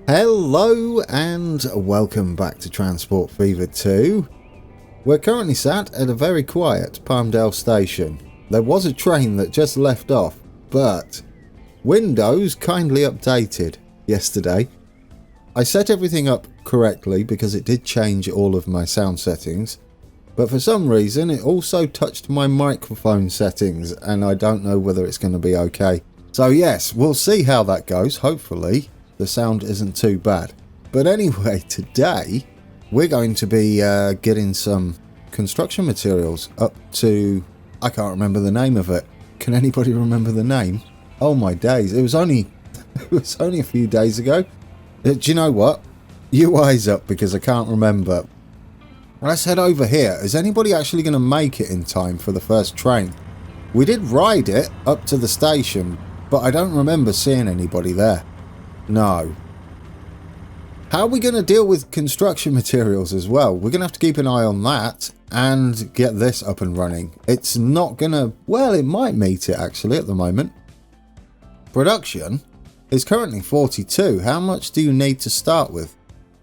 Hello and welcome back to Transport Fever 2. We're currently sat at a very quiet Palmdale station. There was a train that just left off, but Windows kindly updated yesterday. I set everything up correctly because it did change all of my sound settings, but for some reason it also touched my microphone settings and I don't know whether it's going to be okay. So yes, we'll see how that goes. Hopefully the sound isn't too bad. But anyway, today we're going to be getting some construction materials up to, I can't remember the name of it. Can anybody remember the name? Oh my days, it was only a few days ago. Do you know what? You eyes up because I can't remember. Let's head over here. Is anybody actually going to make it in time for the first train? We did ride it up to the station, but I don't remember seeing anybody there. No. How are we going to deal with construction materials as well? We're going to have to keep an eye on that and get this up and running. It's not going to... Well, it might meet it actually at the moment. Production is currently 42. How much do you need to start with?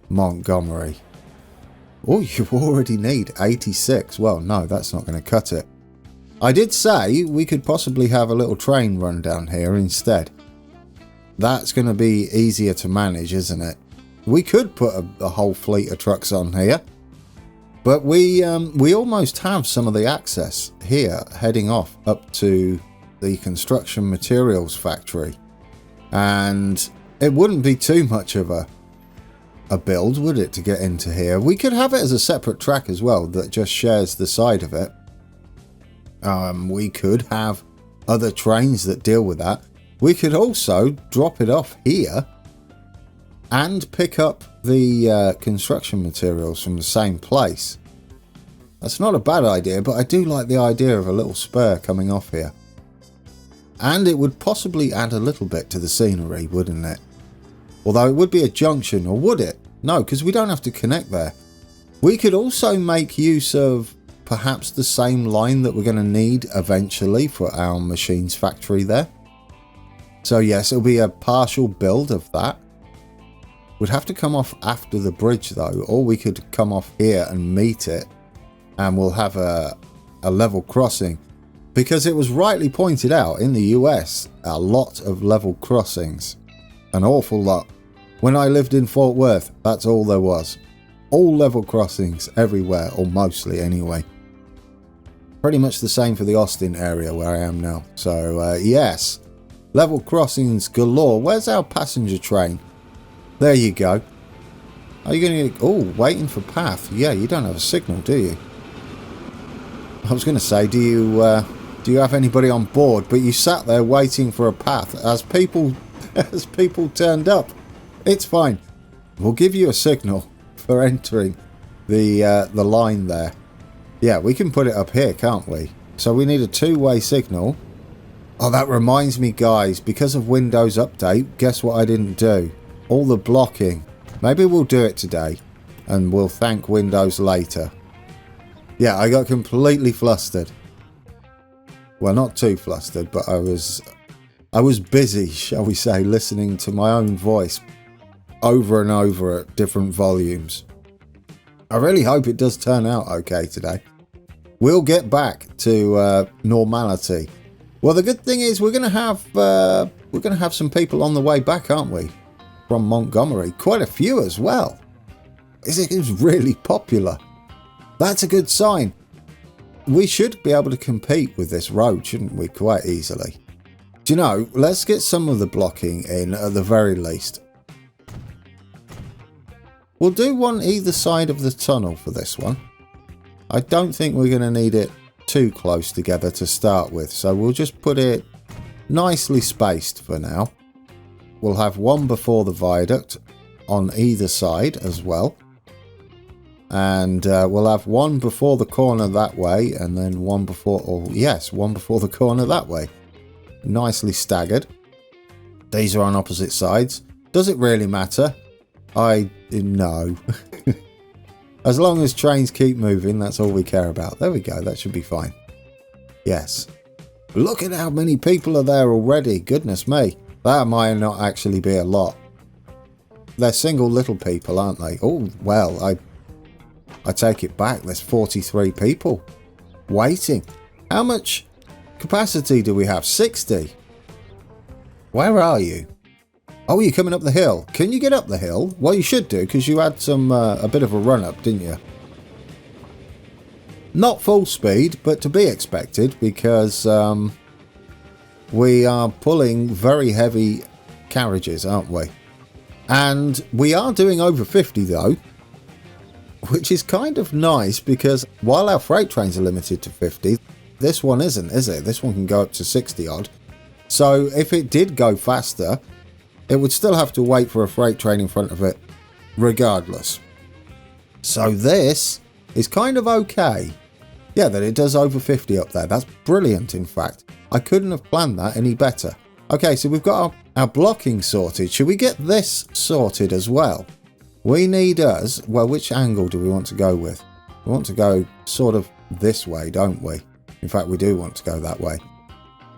Montgomery. Oh, you already need 86. Well, no, that's not going to cut it. I did say we could possibly have a little train run down here instead. That's going to be easier to manage, isn't it? We could put a whole fleet of trucks on here, but we almost have some of the access here heading off up to the construction materials factory, and it wouldn't be too much of a build, would it, to get into here? We could have it as a separate track as well that just shares the side of it. We could have other trains that deal with that. We could also drop it off here and pick up the construction materials from the same place. That's not a bad idea, but I do like the idea of a little spur coming off here. And it would possibly add a little bit to the scenery, wouldn't it? Although it would be a junction, or would it? No, because we don't have to connect there. We could also make use of perhaps the same line that we're going to need eventually for our machines factory there. So yes, it'll be a partial build of that. We'd have to come off after the bridge though, or we could come off here and meet it, and we'll have a level crossing. Because it was rightly pointed out, in the US, a lot of level crossings. An awful lot. When I lived in Fort Worth, that's all there was. All level crossings everywhere, or mostly anyway. Pretty much the same for the Austin area where I am now. So yes. Level crossings galore. Where's our passenger train? There you go. Are you going to... Oh, waiting for path. Yeah, you don't have a signal, do you? I was going to say, do you have anybody on board? But you sat there waiting for a path as people turned up. It's fine. We'll give you a signal for entering the line there. Yeah, we can put it up here, can't we? So we need a two-way signal. Oh, that reminds me, guys, because of Windows Update, guess what I didn't do? All the blocking. Maybe we'll do it today, and we'll thank Windows later. Yeah, I got completely flustered. Well, not too flustered, but I was busy, shall we say, listening to my own voice over and over at different volumes. I really hope it does turn out okay today. We'll get back to normality. Well, the good thing is we're going to have some people on the way back, aren't we? From Montgomery, quite a few as well. It's really popular. That's a good sign. We should be able to compete with this road, shouldn't we? Quite easily. Do you know? Let's get some of the blocking in at the very least. We'll do one either side of the tunnel for this one. I don't think we're going to need it too close together to start with, so we'll just put it nicely spaced for now. We'll have one before the viaduct on either side as well, and we'll have one before the corner that way, and then one before the corner that way. Nicely staggered. These are on opposite sides. Does it really matter? No. As long as trains keep moving, that's all we care about. There we go, that should be fine. Yes. Look at how many people are there already. Goodness me. That might not actually be a lot. They're single little people, aren't they? Oh, well, I take it back. There's 43 people waiting. How much capacity do we have? 60. Where are you? Oh, you're coming up the hill. Can you get up the hill? Well, you should do, because you had some a bit of a run up, didn't you? Not full speed, but to be expected, because we are pulling very heavy carriages, aren't we? And we are doing over 50 though, which is kind of nice, because while our freight trains are limited to 50, this one isn't, is it? This one can go up to 60 odd. So if it did go faster, it would still have to wait for a freight train in front of it regardless. So this is kind of okay. Yeah, that it does over 50 up there. That's brilliant, in fact. I couldn't have planned that any better. Okay, so we've got our blocking sorted. Should we get this sorted as well? We need us... Well, which angle do we want to go with? We want to go sort of this way, don't we? In fact, we do want to go that way.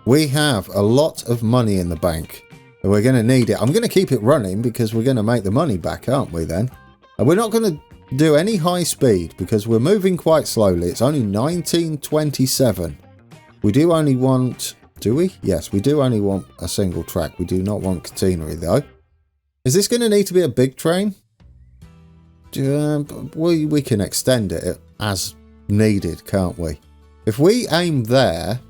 We have a lot of money in the bank. And we're going to need it. I'm going to keep it running because we're going to make the money back, aren't we then? And we're not going to do any high speed because we're moving quite slowly. It's only 1927. We do only want... Do we? Yes, we do only want a single track. We do not want catenary though. Is this going to need to be a big train? We can extend it as needed, can't we? If we aim there,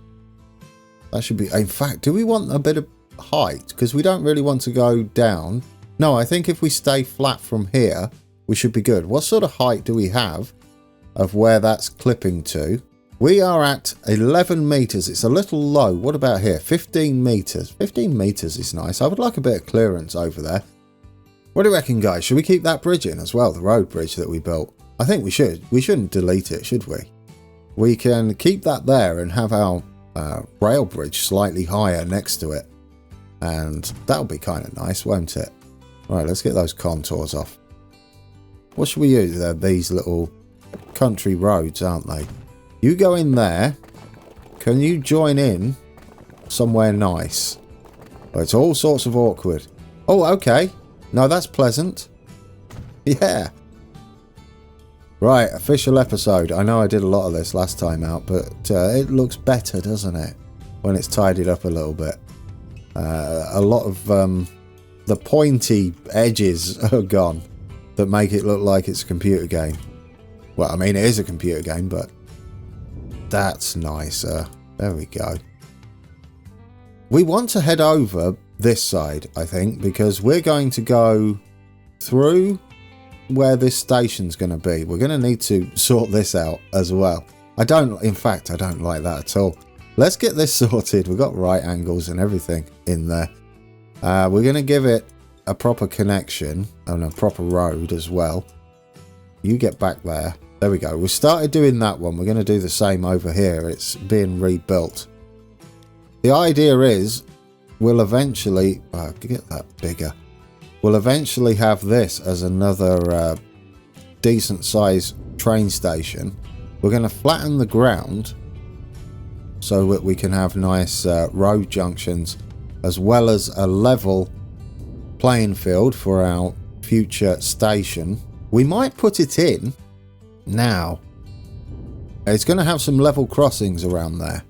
that should be... In fact, do we want a bit of height? Because we don't really want to go down. No, I think if we stay flat from here, we should be good. What sort of height do we have of where that's clipping to? We are at 11 meters. It's a little low. What about here? 15 meters. 15 meters is nice. I would like a bit of clearance over there. What do you reckon, guys? Should we keep that bridge in as well? The road bridge that we built? I think we should. We shouldn't delete it, should we? We can keep that there and have our rail bridge slightly higher next to it. And that'll be kind of nice, won't it? Right, let's get those contours off. What should we use? They're these little country roads, aren't they? You go in there. Can you join in somewhere nice? Well, it's all sorts of awkward. Oh, okay. No, that's pleasant. Yeah. Right, official episode. I know I did a lot of this last time out, but it looks better, doesn't it? When it's tidied up a little bit. A lot of the pointy edges are gone that make it look like it's a computer game. Well, I mean, it is a computer game, but that's nicer. There we go. We want to head over this side, I think, because we're going to go through where this station's going to be. We're going to need to sort this out as well. In fact, I don't like that at all. Let's get this sorted. We've got right angles and everything in there. We're going to give it a proper connection and a proper road as well. You get back there. There we go. We started doing that one. We're going to do the same over here. It's being rebuilt. The idea is we'll eventually... get that bigger. We'll eventually have this as another decent size train station. We're going to flatten the ground so that we can have nice road junctions as well as a level playing field for our future station. We might put it in now. It's going to have some level crossings around there.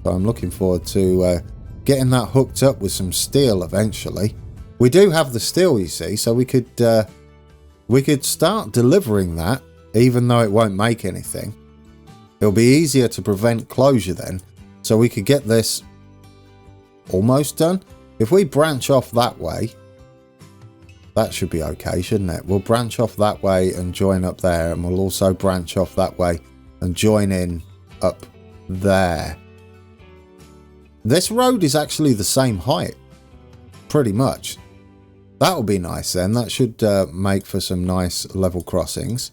So I'm looking forward to getting that hooked up with some steel eventually. We do have the steel, you see, so we could start delivering that even though it won't make anything. It'll be easier to prevent closure then, so we could get this almost done. If we branch off that way, that should be okay, shouldn't it? We'll branch off that way and join up there, and we'll also branch off that way and join in up there. This road is actually the same height, pretty much. That'll be nice then. That should make for some nice level crossings.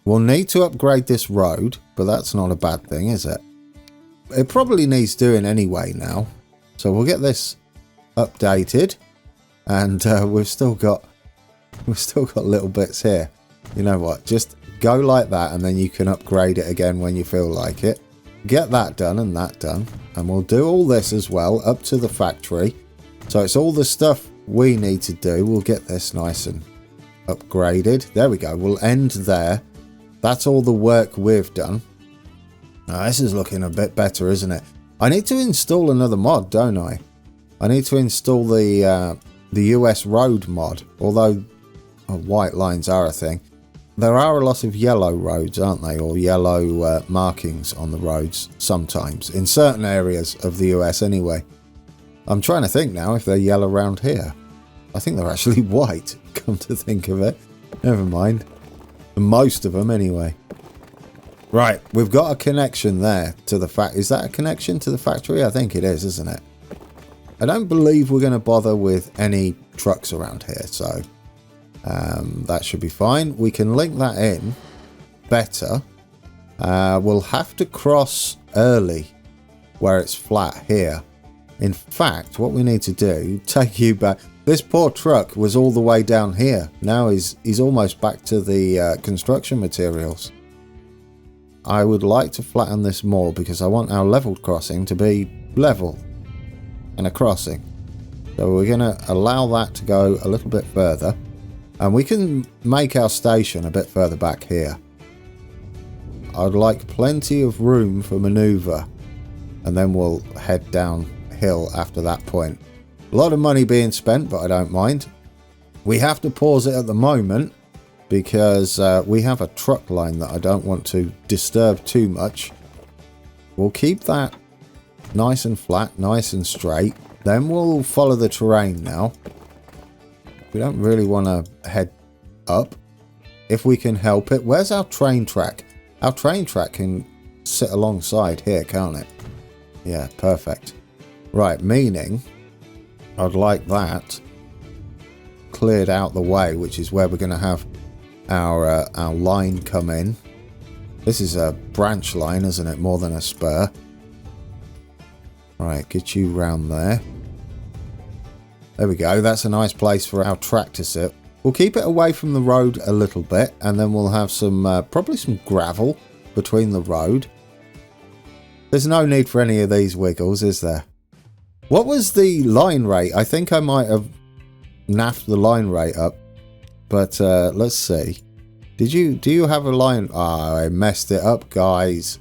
We'll need to upgrade this road, but that's not a bad thing, is it? It probably needs doing anyway now. So we'll get this updated, and we've still got little bits here. You know what? Just go like that, and then you can upgrade it again when you feel like it. Get that done and that done, and we'll do all this as well up to the factory. So it's all the stuff we need to do, we'll get this nice and upgraded. There we go. We'll end there. That's all the work we've done. Now, this is looking a bit better, isn't it? I need to install another mod, don't I? I need to install the US road mod, although white lines are a thing. There are a lot of yellow roads, aren't they? Or yellow markings on the roads sometimes, in certain areas of the US anyway. I'm trying to think now if they're yellow around here. I think they're actually white, come to think of it. Never mind. Most of them anyway. Right, we've got a connection there to the fact. Is that a connection to the factory? I think it is, isn't it? I don't believe we're going to bother with any trucks around here, so that should be fine. We can link that in better. We'll have to cross early where it's flat here. In fact, what we need to do, take you back. This poor truck was all the way down here. Now he's almost back to the construction materials. I would like to flatten this more because I want our leveled crossing to be level and a crossing. So we're going to allow that to go a little bit further. And we can make our station a bit further back here. I'd like plenty of room for manoeuvre. And then we'll head downhill after that point. A lot of money being spent, but I don't mind. We have to pause it at the moment because we have a truck line that I don't want to disturb too much. We'll keep that nice and flat, nice and straight. Then we'll follow the terrain now. We don't really want to head up if we can help it. Where's our train track? Our train track can sit alongside here, can't it? Yeah, perfect. Right, meaning I'd like that cleared out the way, which is where we're going to have our line come in. This is a branch line, isn't it? More than a spur. Right, get you round there. There we go. That's a nice place for our track to sit. We'll keep it away from the road a little bit, and then we'll have some probably some gravel between the road. There's no need for any of these wiggles, is there? What was the line rate? I think I might have naffed the line rate up. But let's see. Do you have a line? Ah, I messed it up, guys.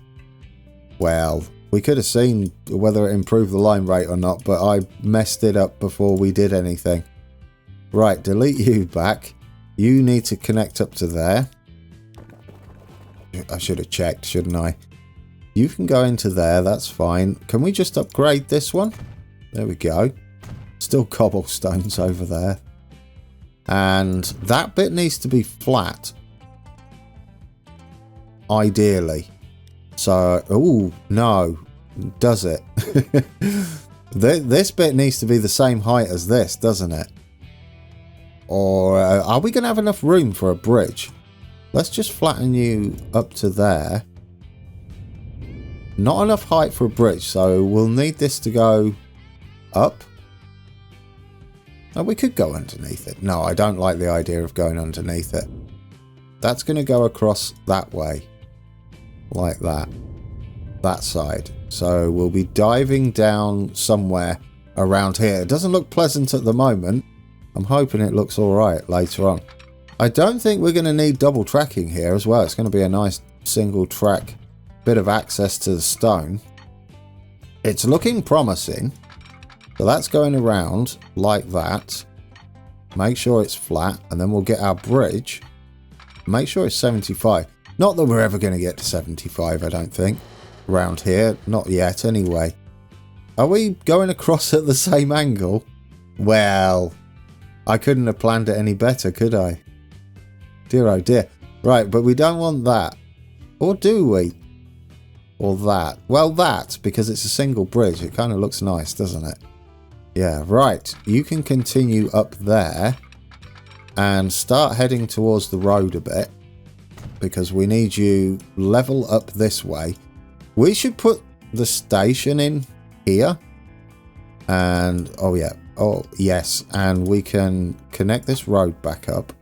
Well, we could have seen whether it improved the line rate or not, but I messed it up before we did anything. Right, delete you back. You need to connect up to there. I should have checked, shouldn't I? You can go into there, that's fine. Can we just upgrade this one? There we go. Still cobblestones over there. And that bit needs to be flat. Ideally. So, oh no, does it? This bit needs to be the same height as this, doesn't it? Or are we going to have enough room for a bridge? Let's just flatten you up to there. Not enough height for a bridge, so we'll need this to go up. Oh, we could go underneath it. No, I don't like the idea of going underneath it. That's going to go across that way. Like that. That side. So we'll be diving down somewhere around here. It doesn't look pleasant at the moment. I'm hoping it looks alright later on. I don't think we're going to need double tracking here as well. It's going to be a nice single track bit of access to the stone. It's looking promising. So that's going around like that. Make sure it's flat, and then we'll get our bridge. Make sure it's 75. Not that we're ever going to get to 75, I don't think. Around here. Not yet, anyway. Are we going across at the same angle? Well, I couldn't have planned it any better, could I? Dear oh dear. Right, but we don't want that. Or do we? Or that. Well, that, because it's a single bridge. It kind of looks nice, doesn't it? Yeah, right. You can continue up there and start heading towards the road a bit, because we need you level up this way. We should put the station in here. And, oh yeah. Oh, yes. And we can connect this road back up.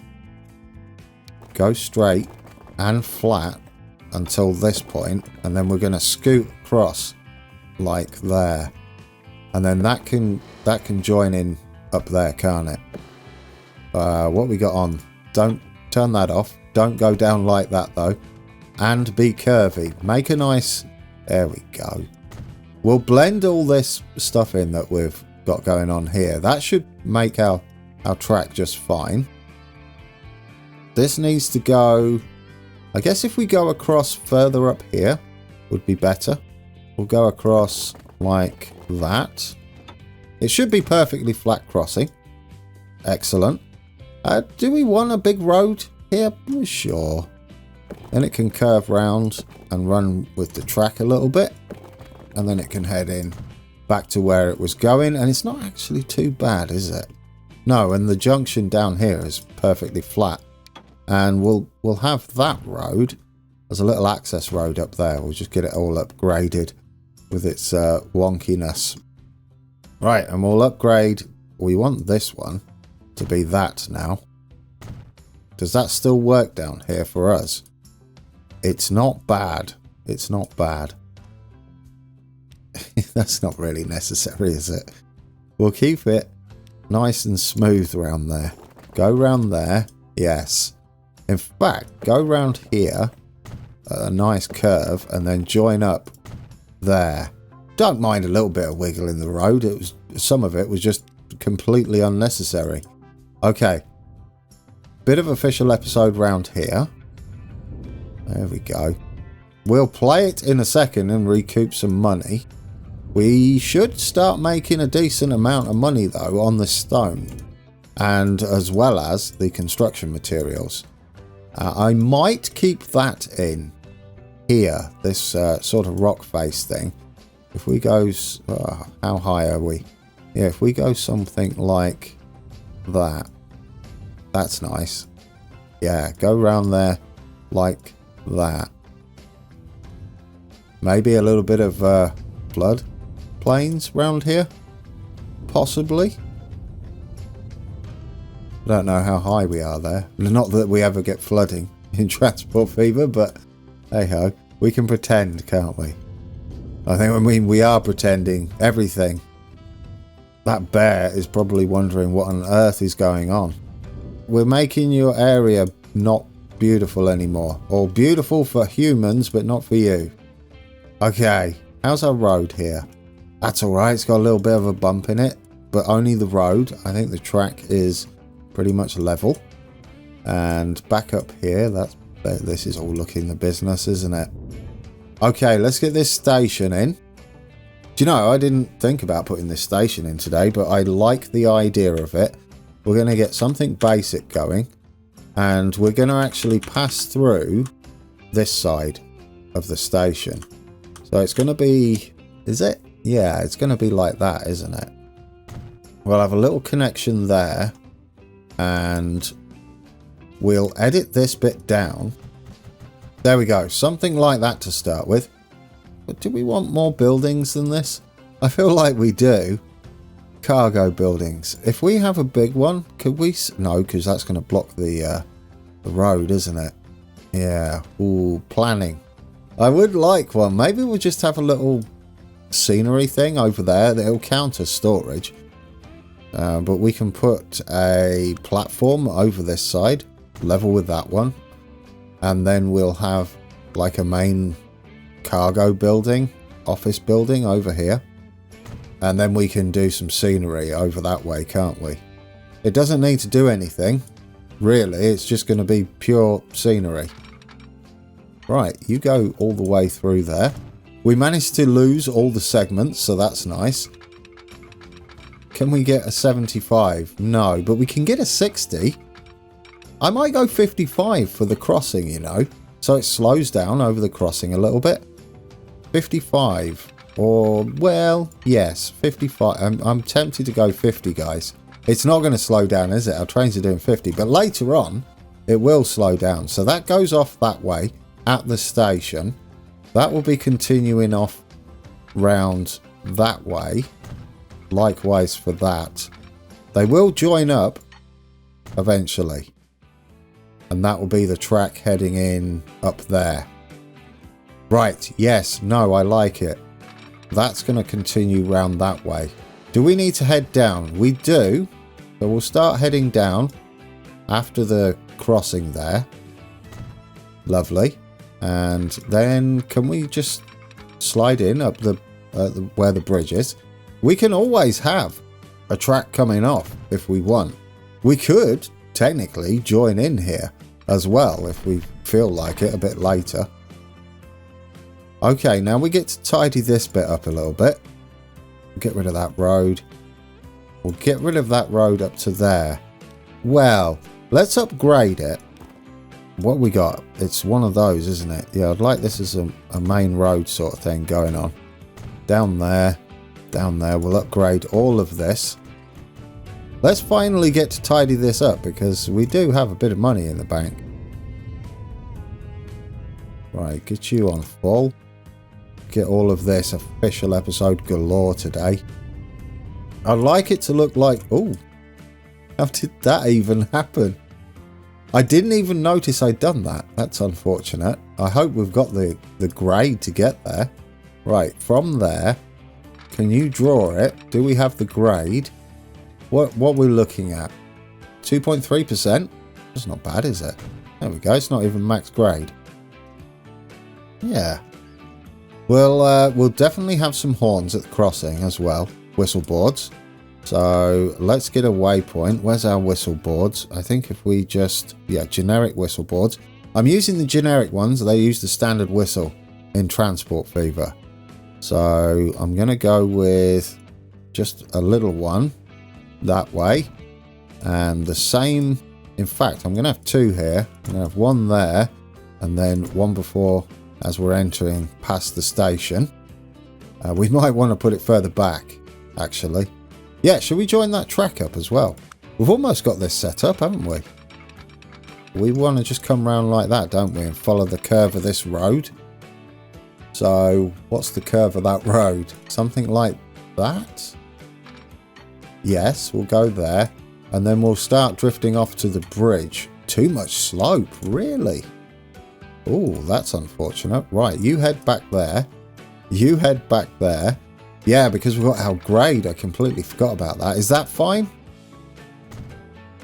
Go straight and flat until this point, and then we're going to scoot across like there. And then that can join in up there, can't it? What we got on? Don't turn that off. Don't go down like that though. And be curvy. Make a nice... There we go. We'll blend all this stuff in that we've got going on here. That should make our track just fine. This needs to go... I guess if we go across further up here would be better. We'll go across like that. It should be perfectly flat crossing. Excellent. Do we want a big road here? Sure. Then it can curve round and run with the track a little bit. And then it can head in back to where it was going. And it's not actually too bad, is it? No, and the junction down here is perfectly flat. And we'll have that road as a little access road up there. We'll just get it all upgraded with its wonkiness. Right, and we'll upgrade. We want this one to be that now. Does that still work down here for us? It's not bad. It's not bad. That's not really necessary, is it? We'll keep it nice and smooth around there. Go round there. Yes. In fact, go round here. A nice curve. And then join up there. Don't mind a little bit of wiggle in the road. Some of it was just completely unnecessary. Okay. Bit of official episode round here. There we go. We'll play it in a second and recoup some money. We should start making a decent amount of money though on the stone. And as well as the construction materials. I might keep that in here. This sort of rock face thing. If we go... how high are we? Yeah, if we go something like that. That's nice. Yeah, go round there like that. Maybe a little bit of flood plains round here. Possibly. I don't know how high we are there. Not that we ever get flooding in Transport Fever, but hey ho. We can pretend, can't we? I mean, we are pretending everything. That bear is probably wondering what on earth is going on. We're making your area not beautiful anymore. Or beautiful for humans, but not for you. Okay, how's our road here? That's alright, it's got a little bit of a bump in it. But only the road. I think the track is pretty much level. And back up here, this is all looking the business, isn't it? Okay, let's get this station in. Do you know, I didn't think about putting this station in today, but I like the idea of it. We're going to get something basic going. And we're going to actually pass through this side of the station. So it's going to be... Is it? Yeah, it's going to be like that, isn't it? We'll have a little connection there. And we'll edit this bit down. There we go. Something like that to start with. But do we want more buildings than this? I feel like we do. Cargo buildings. If we have a big one, could we... No, because that's going to block the road, isn't it? Yeah. Ooh, planning. I would like one. Maybe we'll just have a little scenery thing over there. It'll count as storage. But we can put a platform over this side. Level with that one. And then we'll have like a main cargo building, office building over here. And then we can do some scenery over that way, can't we? It doesn't need to do anything, really. It's just going to be pure scenery. Right, you go all the way through there. We managed to lose all the segments, so that's nice. Can we get a 75? No, but we can get a 60. I might go 55 for the crossing, you know. So it slows down over the crossing a little bit. 55. Or, well, yes, 55. I'm tempted to go 50, guys. It's not going to slow down, is it? Our trains are doing 50. But later on, it will slow down. So that goes off that way at the station. That will be continuing off round that way. Likewise for that. They will join up eventually. And that will be the track heading in up there. Right, yes, no, I like it. That's going to continue round that way. Do we need to head down? We do. So we'll start heading down after the crossing there. Lovely. And then can we just slide in up where the bridge is? We can always have a track coming off if we want. We could technically join in here as well if we feel like it a bit later. Okay, now we get to tidy this bit up a little bit. Get rid of that road. We'll get rid of that road up to there. Well, let's upgrade it. What we got? It's one of those, isn't it? Yeah, I'd like this as a main road sort of thing going on. Down there. Down there. We'll upgrade all of this. Let's finally get to tidy this up because we do have a bit of money in the bank. Right, get you on full. Get all of this official episode galore today. I'd like it to look like... Oh, how did that even happen? I didn't even notice I'd done that. That's unfortunate. I hope we've got the grade to get there. Right, from there, can you draw it? Do we have the grade? What we're looking at? 2.3%? That's not bad, is it? There we go. It's not even max grade. Yeah. We'll definitely have some horns at the crossing as well. Whistle boards. So let's get a waypoint. Where's our whistle boards? I think if we just... Yeah, generic whistle boards. I'm using the generic ones. They use the standard whistle in Transport Fever. So I'm going to go with just a little one that way. And the same... In fact, I'm going to have two here. I'm going to have one there. And then one before as we're entering past the station. We might want to put it further back, actually. Yeah, should we join that track up as well? We've almost got this set up, haven't we? We want to just come round like that, don't we? And follow the curve of this road. So, what's the curve of that road? Something like that? Yes, we'll go there. And then we'll start drifting off to the bridge. Too much slope, really? Oh, that's unfortunate. Right, you head back there. You head back there. Yeah, because we've got our grade. I completely forgot about that. Is that fine?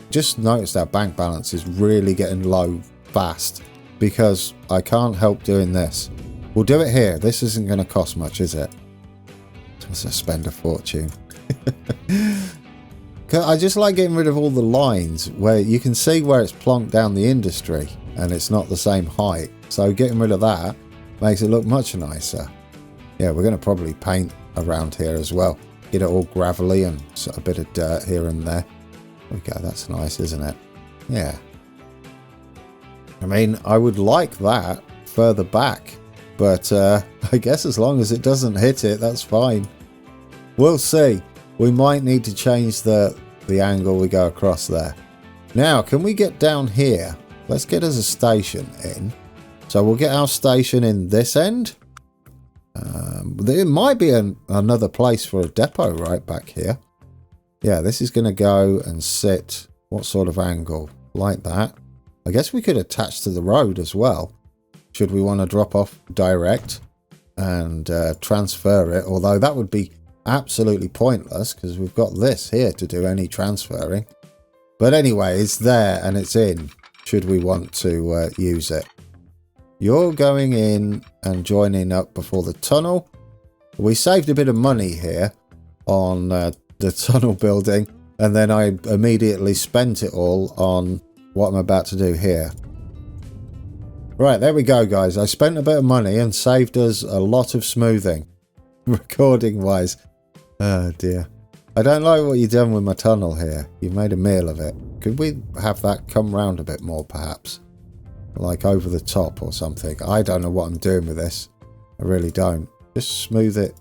Just noticed our bank balance is really getting low fast because I can't help doing this. We'll do it here. This isn't going to cost much, is it? Just spend a fortune. I just like getting rid of all the lines where you can see where it's plonked down the industry and it's not the same height. So getting rid of that makes it look much nicer. Yeah, we're going to probably paint around here as well. Get it all gravelly and a bit of dirt here and there. There we go. That's nice, isn't it? Yeah. I mean, I would like that further back, but I guess as long as it doesn't hit it, that's fine. We'll see. We might need to change the angle we go across there. Now, can we get down here? Let's get us a station in. So we'll get our station in this end. There might be another place for a depot right back here. Yeah, this is going to go and sit. What sort of angle? Like that. I guess we could attach to the road as well. Should we want to drop off direct and transfer it? Although that would be absolutely pointless because we've got this here to do any transferring. But anyway, it's there and it's in. Should we want to use it? You're going in and joining up before the tunnel. We saved a bit of money here on the tunnel building, and then I immediately spent it all on what I'm about to do here. Right, there we go, guys. I spent a bit of money and saved us a lot of smoothing, recording-wise. Oh, dear. I don't like what you've done with my tunnel here. You've made a meal of it. Could we have that come round a bit more, perhaps? Like over the top or something. I don't know what I'm doing with this. I really don't. Just smooth it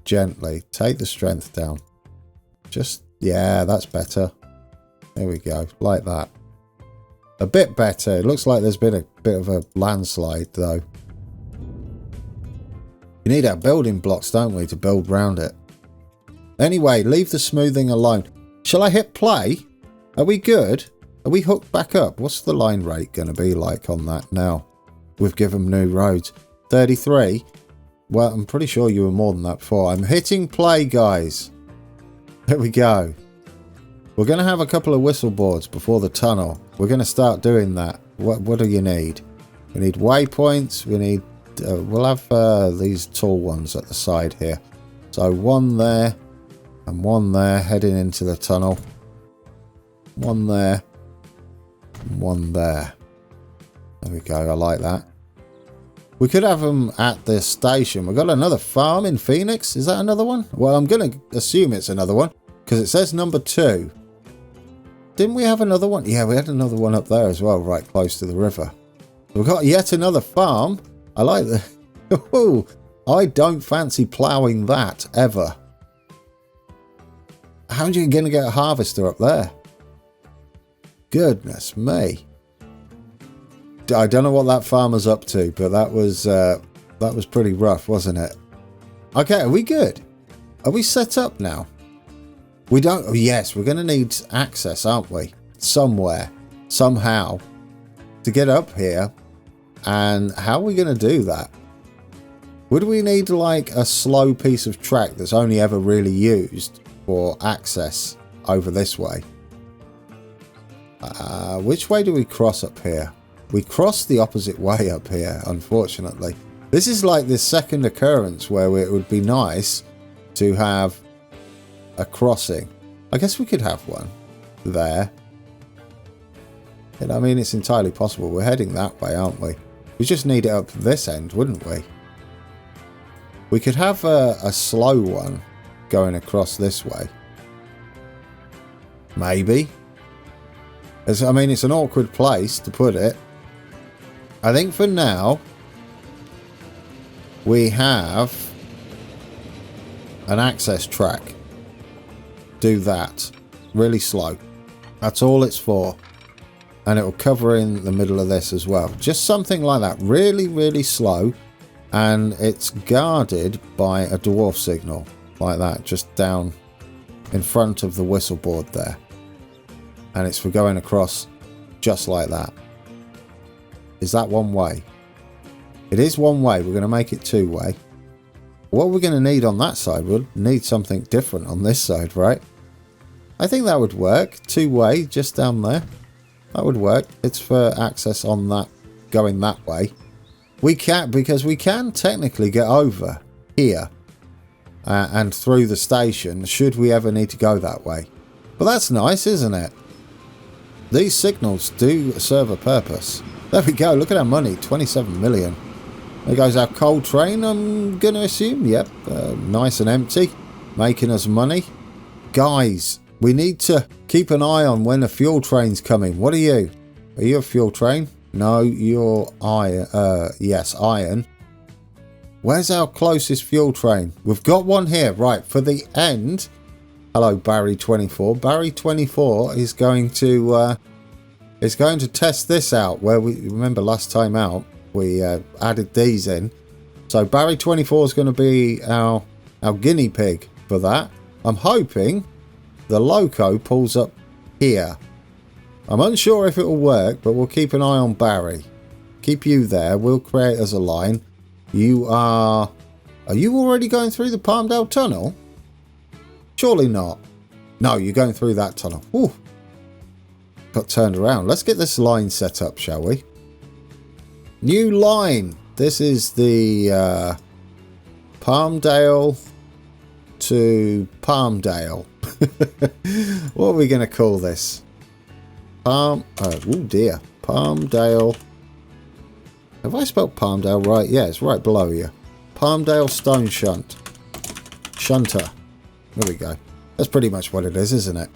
gently. Take the strength down. Just, yeah, that's better. There we go. Like that. A bit better. It looks like there's been a bit of a landslide, though. We need our building blocks, don't we, to build round it. Anyway, leave the smoothing alone. Shall I hit play? Are we good? Are we hooked back up? What's the line rate going to be like on that now? We've given new roads. 33? Well, I'm pretty sure you were more than that before. I'm hitting play, guys. There we go. We're going to have a couple of whistle boards before the tunnel. We're going to start doing that. What do you need? We need waypoints. We need... we'll have these tall ones at the side here. So one there and one there heading into the tunnel. One there and one there. There we go. I like that. We could have them at the station. We've got another farm in Phoenix. Is that another one? Well, I'm going to assume it's another one because it says number 2. Didn't we have another one? Yeah, we had another one up there as well, right close to the river. We've got yet another farm. I like the... Oh, I don't fancy ploughing that, ever. How are you going to get a harvester up there? Goodness me. I don't know what that farmer's up to, but that was pretty rough, wasn't it? Okay, are we good? Are we set up now? We don't... Oh, yes, we're going to need access, aren't we? Somewhere. Somehow. To get up here. And how are we going to do that? Would we need, like, a slow piece of track that's only ever really used for access over this way? Which way do we cross up here? We cross the opposite way up here, unfortunately. This is like the second occurrence where it would be nice to have a crossing. I guess we could have one there. And I mean, it's entirely possible. We're heading that way, aren't we? We just need it up this end, wouldn't we? We could have a slow one going across this way. Maybe. I mean, it's an awkward place to put it. I think for now, we have an access track. Do that. Really slow. That's all it's for. And it will cover in the middle of this as well. Just something like that. Really, really slow. And it's guarded by a dwarf signal. Like that. Just down in front of the whistle board there. And it's for going across just like that. Is that one way? It is one way. We're going to make it 2 way. What we're going to need on that side, we'll need something different on this side, right? I think that would work. 2 way, just down there. That would work. It's for access on that, going that way. We can't, because we can technically get over here and through the station, should we ever need to go that way. But that's nice, isn't it? These signals do serve a purpose. There we go. Look at our money. 27 million. There goes our coal train, I'm going to assume. Yep. Nice and empty. Making us money. Guys, we need to keep an eye on when a fuel train's coming. What are you? Are you a fuel train? No, you're iron. Yes, iron. Where's our closest fuel train? We've got one here. Right, for the end. Hello, Barry24. Barry24 is going to... It's going to test this out, where we remember last time out we added these in. So Barry24 is going to be our guinea pig for that. I'm hoping the loco pulls up here. I'm unsure if it will work, but we'll keep an eye on Barry. Keep you there. We'll create as a line. You are you already going through the Palmdale tunnel? Surely not. No, you're going through that tunnel. Ooh. Got turned around. Let's get this line set up, shall we? New line. This is the Palmdale to Palmdale. What are we going to call this? Oh dear. Palmdale. Have I spelled Palmdale right? Yeah, it's right below you. Palmdale Stone Shunt. Shunter. There we go. That's pretty much what it is, isn't it?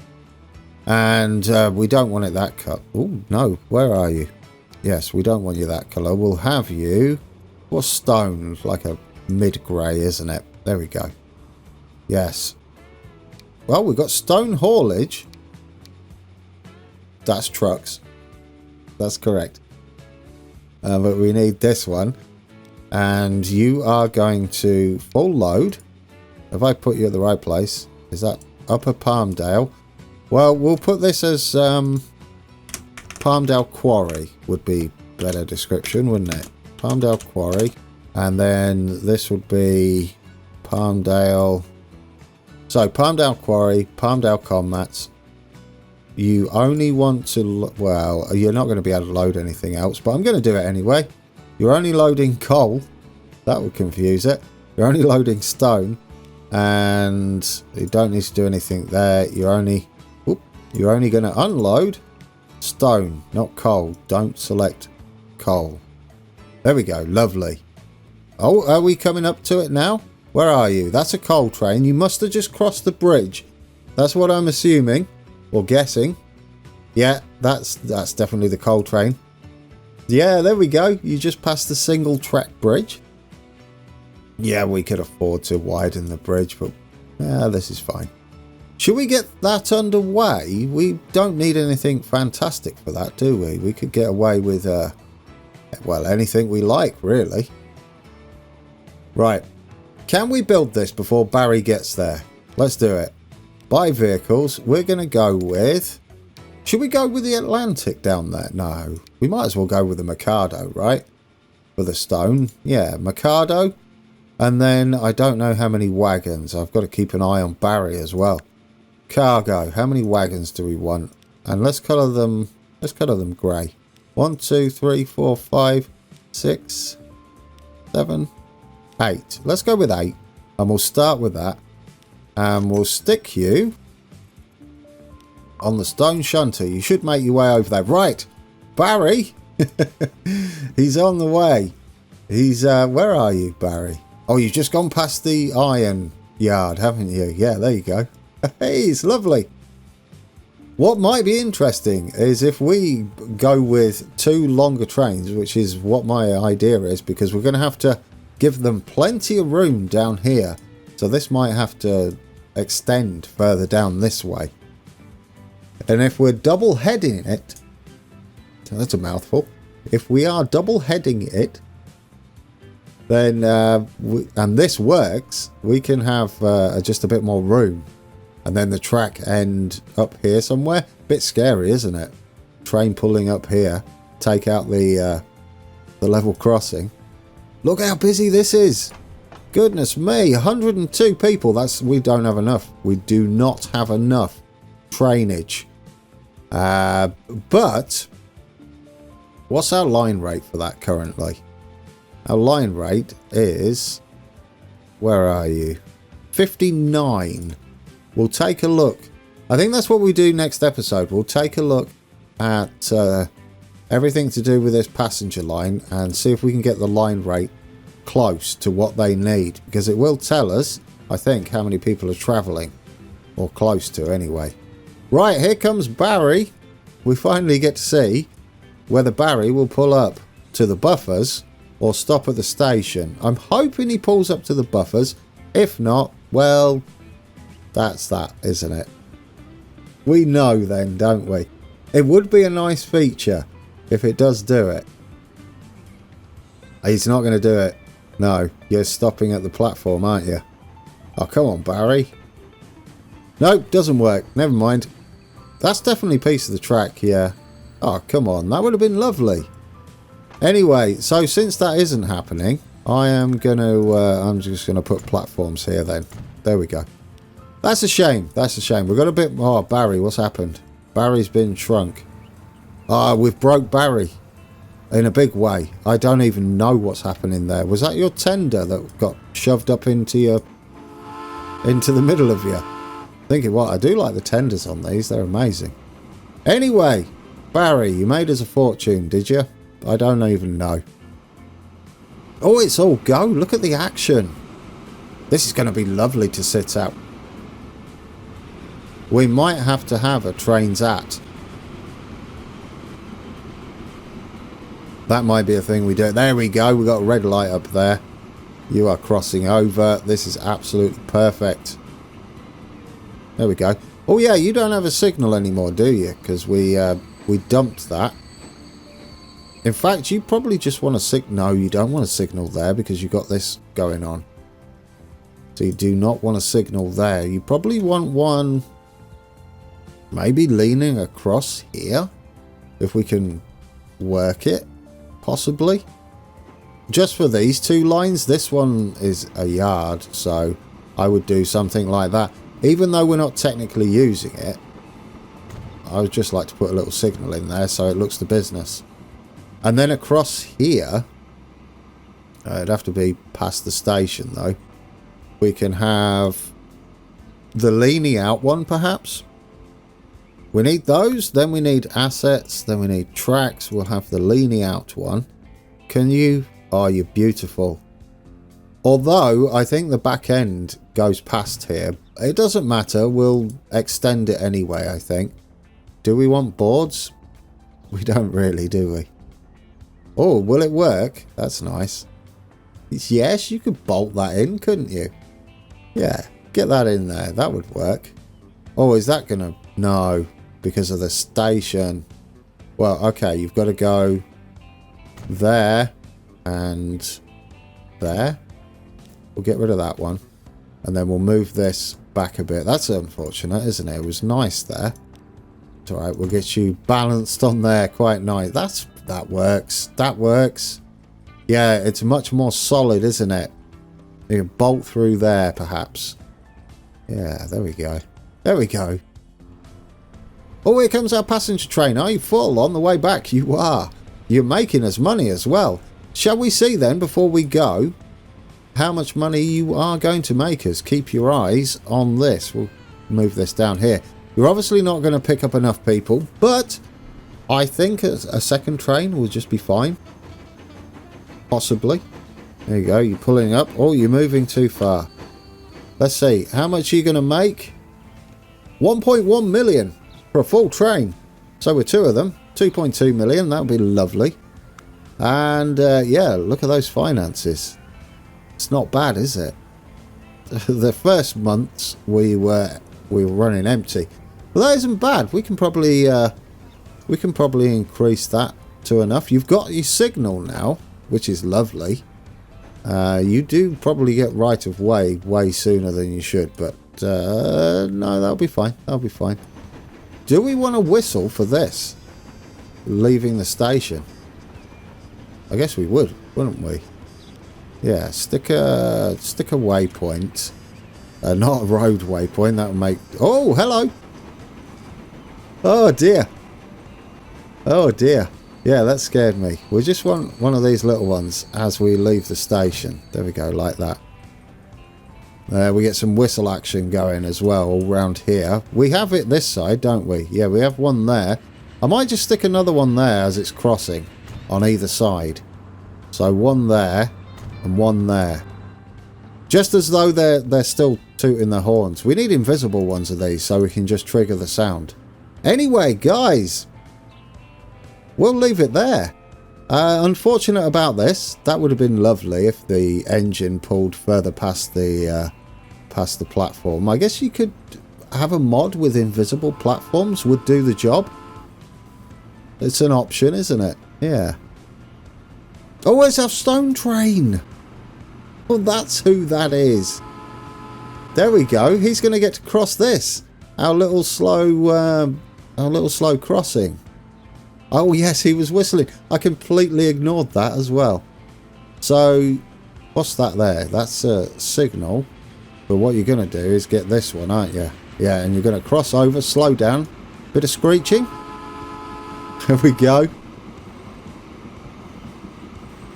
And we don't want it that cut. Oh, no. Where are you? Yes, we don't want you that colour. We'll have you... What's stone? Like a mid-grey, isn't it? There we go. Yes. Well, we've got stone haulage. That's trucks. That's correct. But we need this one. And you are going to full load. Have I put you at the right place? Is that Upper Palmdale? Well, we'll put this as Palmdale Quarry would be better description, wouldn't it? Palmdale Quarry. And then this would be Palmdale. So Palmdale Quarry, Palmdale Combats. You only want to... Well, you're not going to be able to load anything else, but I'm going to do it anyway. You're only loading coal. That would confuse it. You're only loading stone. And you don't need to do anything there. You're only going to unload stone, not coal. Don't select coal. There we go. Lovely. Oh, are we coming up to it now? Where are you? That's a coal train. You must have just crossed the bridge. That's what I'm assuming. Or guessing. Yeah, that's definitely the coal train. Yeah, there we go. You just passed the single track bridge. Yeah, we could afford to widen the bridge, but yeah, this is fine. Should we get that underway? We don't need anything fantastic for that, do we? We could get away with, well, anything we like, really. Right. Can we build this before Barry gets there? Let's do it. Buy vehicles. We're going to go with... Should we go with the Atlantic down there? No. We might as well go with the Mikado, right? For the stone. Yeah, Mikado. And then I don't know how many wagons. I've got to keep an eye on Barry as well. Cargo. How many wagons do we want? And let's colour them grey. 1, 2, 3, 4, 5, 6, 7, 8. Let's go with 8. And we'll start with that. And we'll stick you on the stone shunter. You should make your way over there. Right. Barry. He's on the way. He's, where are you, Barry? Oh, you've just gone past the iron yard, haven't you? Yeah, there you go. Hey, it's lovely. What might be interesting is if we go with 2 longer trains, which is what my idea is, because we're going to have to give them plenty of room down here. So this might have to extend further down this way. And if we're double heading it, that's a mouthful. If we are double heading it, then and this works, we can have just a bit more room, and then the track end up here somewhere. Bit scary, isn't it? Train pulling up here, take out the level crossing. Look how busy this is. Goodness me, 102 people. We don't have enough. We do not have enough trainage. But what's our line rate for that currently? Our line rate is, where are you? 59. We'll take a look. I think that's what we do next episode. We'll take a look at everything to do with this passenger line and see if we can get the line rate close to what they need, because it will tell us, I think, how many people are travelling, or close to anyway. Right, here comes Barry. We finally get to see whether Barry will pull up to the buffers or stop at the station. I'm hoping he pulls up to the buffers. If not, well, that's that, isn't it? We know then, don't we? It would be a nice feature if it does do it. He's not going to do it. No, you're stopping at the platform, aren't you? Oh, come on, Barry. Nope, doesn't work. Never mind. That's definitely a piece of the track, yeah. Oh, come on. That would have been lovely. Anyway, so since that isn't happening, I am going to... I'm just going to put platforms here then. There we go. That's a shame. That's a shame. We've got a bit... Oh, Barry, what's happened? Barry's been shrunk. Ah, we've broke Barry. In a big way. I don't even know what's happening there. Was that your tender that got shoved up into the middle of you? Thinking, what? I do like the tenders on these. They're amazing. Anyway, Barry, you made us a fortune, did you? I don't even know. Oh, it's all go. Look at the action. This is going to be lovely to sit out. We might have to have a trains at. That might be a thing we do. There we go. We've got a red light up there. You are crossing over. This is absolutely perfect. There we go. Oh yeah, you don't have a signal anymore, do you? Because we dumped that. In fact, you probably just want to signal. No, you don't want a signal there because you've got this going on. So you do not want a signal there. You probably want one maybe leaning across here. If we can work it, possibly. Just for these 2 lines. This one is a yard, so I would do something like that. Even though we're not technically using it, I would just like to put a little signal in there so it looks to business. And then across here, it'd have to be past the station though. We can have the leaning out one perhaps. We need those, then we need assets, then we need tracks. We'll have the leaning out one. Can you? Oh, you're beautiful. Although I think the back end goes past here. It doesn't matter, we'll extend it anyway, I think. Do we want boards? We don't really, do we? Oh, will it work? That's nice. Yes, you could bolt that in, couldn't you? Yeah, get that in there. That would work. Oh, is that gonna... No, because of the station. Well, okay, you've got to go there and there. We'll get rid of that one. And then we'll move this back a bit. That's unfortunate, isn't it? It was nice there. It's alright, we'll get you balanced on there. Quite nice. That works. That works. Yeah, it's much more solid, isn't it? You can bolt through there, perhaps. Yeah, there we go. There we go. Oh, here comes our passenger train. Are you full on the way back? You are. You're making us money as well. Shall we see then, before we go, how much money you are going to make us? Keep your eyes on this. We'll move this down here. You're obviously not going to pick up enough people, but I think a second train will just be fine. Possibly. There you go. You're pulling up. Oh, you're moving too far. Let's see. How much are you going to make? 1.1 million for a full train. So with two of them, 2.2 million. That would be lovely. And yeah, look at those finances. It's not bad, is it? The first months we were running empty. Well, that isn't bad. We can probably increase that to enough. You've got your signal now, which is lovely. You do probably get right of way sooner than you should, but no, that'll be fine. That'll be fine. Do we want to whistle for this? Leaving the station? I guess we would, wouldn't we? Yeah, stick a waypoint. Not a road waypoint. That would make... Oh, hello. Oh, dear. Oh, dear. Yeah, that scared me. We just want one of these little ones as we leave the station. There we go, like that. We get some whistle action going as well all round here. We have it this side, don't we? Yeah, we have one there. I might just stick another one there as it's crossing on either side. So one there and one there. Just as though they're still tooting their horns. We need invisible ones of these so we can just trigger the sound. Anyway, guys, we'll leave it there. Unfortunate about this. That would have been lovely if the engine pulled further past the platform. I guess you could have a mod with invisible platforms. Would do the job. It's an option, isn't it? Yeah. Oh, it's our stone train. Well, that's who that is. There we go. He's going to get to cross this. Our little slow crossing. Oh, yes, he was whistling. I completely ignored that as well. So, what's that there? That's a signal. But what you're going to do is get this one, aren't you? Yeah, and you're going to cross over, slow down. Bit of screeching. There we go.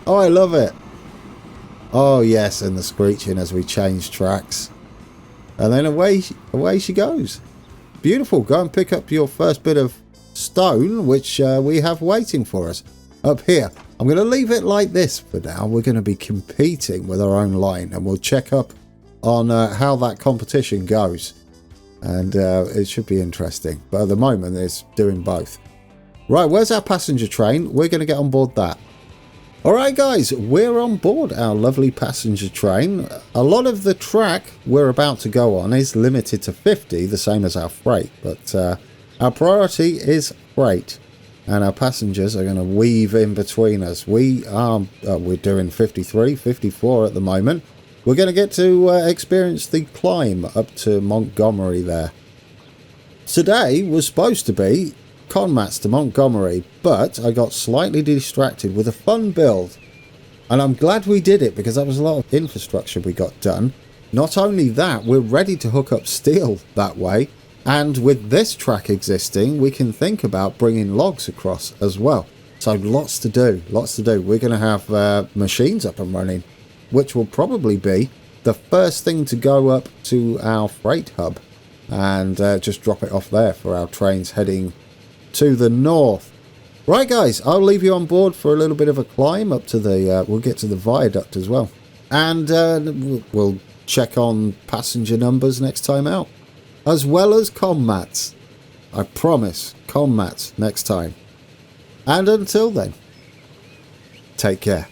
Oh, I love it. Oh, yes, and the screeching as we change tracks. And then away she goes. Beautiful. Go and pick up your first bit of stone, which we have waiting for us up here. I'm going to leave it like this for now. We're going to be competing with our own line, and we'll check up on how that competition goes. And it should be interesting. But at the moment, it's doing both. Right, where's our passenger train? We're going to get on board that. Alright guys, we're on board our lovely passenger train. A lot of the track we're about to go on is limited to 50, the same as our freight. But our priority is freight. And our passengers are going to weave in between us. We're doing 53, 54 at the moment. We're going to get to experience the climb up to Montgomery there. Today was supposed to be Conmats to Montgomery, but I got slightly distracted with a fun build, and I'm glad we did it because that was a lot of infrastructure we got done. Not only that, we're ready to hook up steel that way, And with this track existing, we can think about bringing logs across as well. So lots to do, lots to do. We're going to have machines up and running, which will probably be the first thing to go up to our freight hub and just drop it off there for our trains heading to the north. Right, guys, I'll leave you on board for a little bit of a climb up to the... we'll get to the viaduct as well. And we'll check on passenger numbers next time out, as well as comm mats. I promise, comm mats next time. And until then, take care.